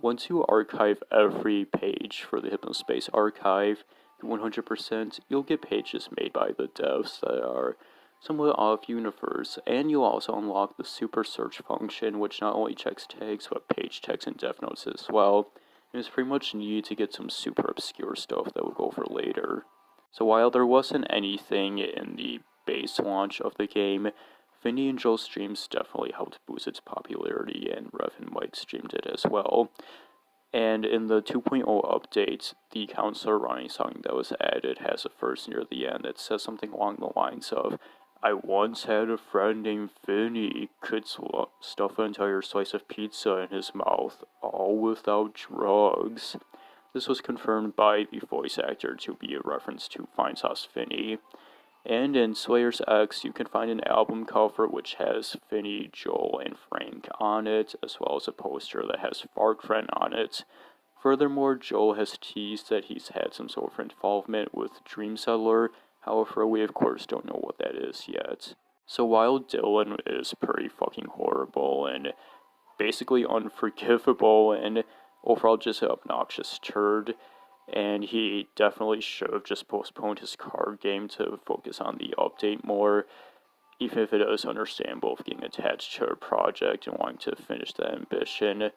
once you archive every page for the Hypnospace archive to 100%, you'll get pages made by the devs that are somewhat off-universe, and you'll also unlock the super search function, which not only checks tags, but page tags and def notes as well. And it's pretty much needed to get some super obscure stuff that we'll go over later. So while there wasn't anything in the base launch of the game, Vinny and Joel's streams definitely helped boost its popularity, and Rev and Mike streamed it as well. And in the 2.0 update, the Counselor running song that was added has a verse near the end that says something along the lines of, "I once had a friend named Vinny, could stuff an entire slice of pizza in his mouth, all without drugs." This was confirmed by the voice actor to be a reference to Fine Sauce Vinny. And in Slayer's X, you can find an album cover which has Vinny, Joel, and Frank on it, as well as a poster that has Fartfriend on it. Furthermore, Joel has teased that he's had some sort of involvement with Dream Settler, however, we of course don't know what that is yet. So while Dylan is pretty fucking horrible and basically unforgivable and overall just an obnoxious turd, and he definitely should have just postponed his card game to focus on the update more, even if it is understandable of getting attached to a project and wanting to finish that ambition.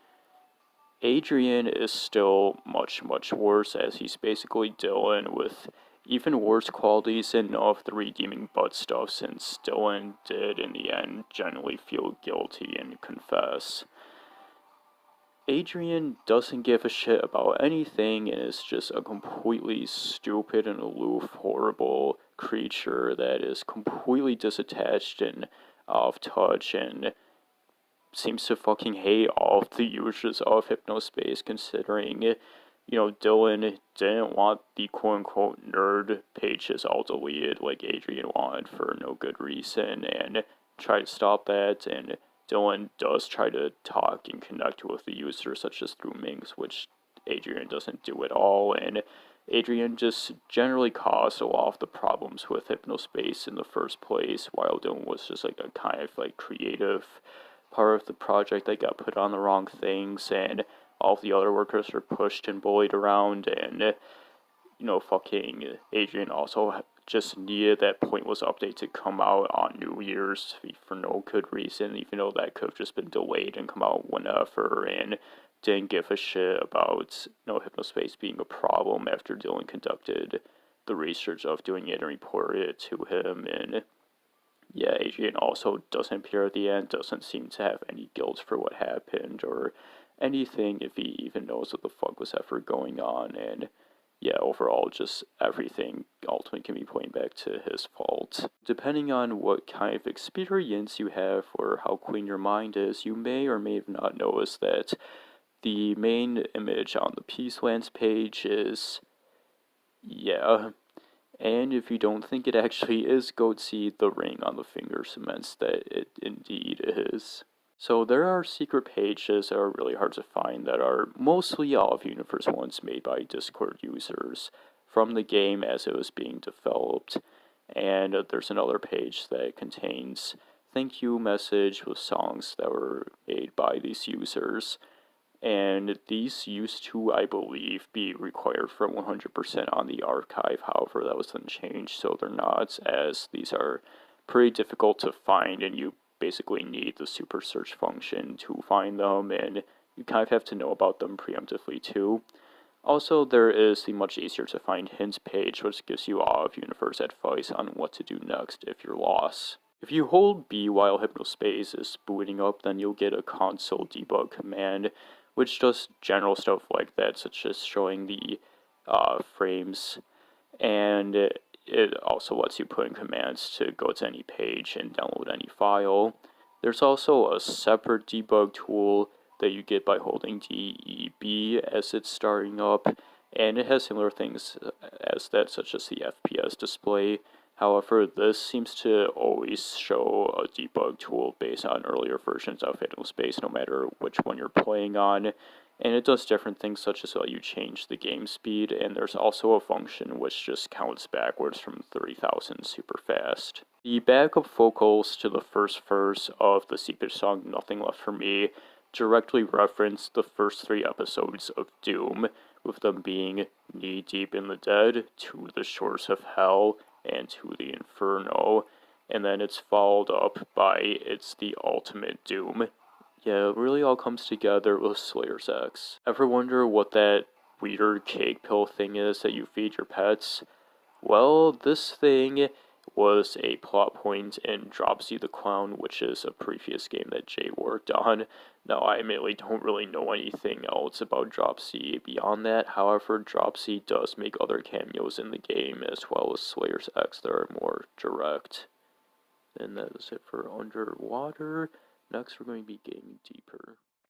Adrian is still much, much worse, as he's basically Dylan with even worse qualities and none of the redeeming butt stuff, since Dylan did in the end generally feel guilty and confess. Adrian doesn't give a shit about anything and is just a completely stupid and aloof, horrible creature that is completely disattached and out of touch and seems to fucking hate all of the users of Hypnospace, considering, Dylan didn't want the quote-unquote nerd pages all deleted like Adrian wanted for no good reason, and tried to stop that, and Dylan does try to talk and connect with the user, such as through Minx, which Adrian doesn't do at all, and Adrian just generally caused a lot of the problems with Hypnospace in the first place, while Dylan was just like a kind of like creative part of the project that got put on the wrong things, and all of the other workers are pushed and bullied around, and, fucking Adrian also just needed that pointless update to come out on New Year's for no good reason, even though that could have just been delayed and come out whenever, and didn't give a shit about Hypnospace being a problem after Dylan conducted the research of doing it and reported it to him. And yeah, Adrian also doesn't appear at the end, doesn't seem to have any guilt for what happened or anything, if he even knows what the fuck was ever going on, and yeah, overall, just everything ultimately can be pointed back to his fault. Depending on what kind of experience you have or how clean your mind is, you may or may have not noticed that the main image on the Peacelands page is, yeah. And if you don't think it actually is Goatsy, the ring on the finger cements that it indeed is. So there are secret pages that are really hard to find that are mostly out-of-universe ones made by Discord users from the game as it was being developed. And there's another page that contains thank you message with songs that were made by these users. And these used to, I believe, be required for 100% on the archive. However, that was then changed, so they're not, as these are pretty difficult to find, and you basically need the super search function to find them, and you kind of have to know about them preemptively too. Also, there is the much easier to find hints page, which gives you out-of-universe advice on what to do next if you're lost. If you hold B while Hypnospace is booting up, then you'll get a console debug command, which does general stuff like that, such as showing the frames, and it also lets you put in commands to go to any page and download any file. There's also a separate debug tool that you get by holding DEB as it's starting up, and it has similar things as that, such as the FPS display. However, this seems to always show a debug tool based on earlier versions of Hypnospace, no matter which one you're playing on. And it does different things, such as let you change the game speed, and there's also a function which just counts backwards from 30,000 super fast. The backup vocals to the first verse of the secret song Nothing Left For Me directly reference the first 3 episodes of Doom, with them being knee-deep in the dead, to the shores of hell, and to the inferno, and then it's followed up by It's the Ultimate Doom. Yeah, it really all comes together with Slayer's X. Ever wonder what that weird cake pill thing is that you feed your pets? Well, this thing was a plot point in Dropsy the Clown, which is a previous game that Jay worked on. Now, I admittedly don't really know anything else about Dropsy beyond that. However, Dropsy does make other cameos in the game, as well as Slayer's X that are more direct. And that is it for Underwater. Next, we're going to be getting deeper.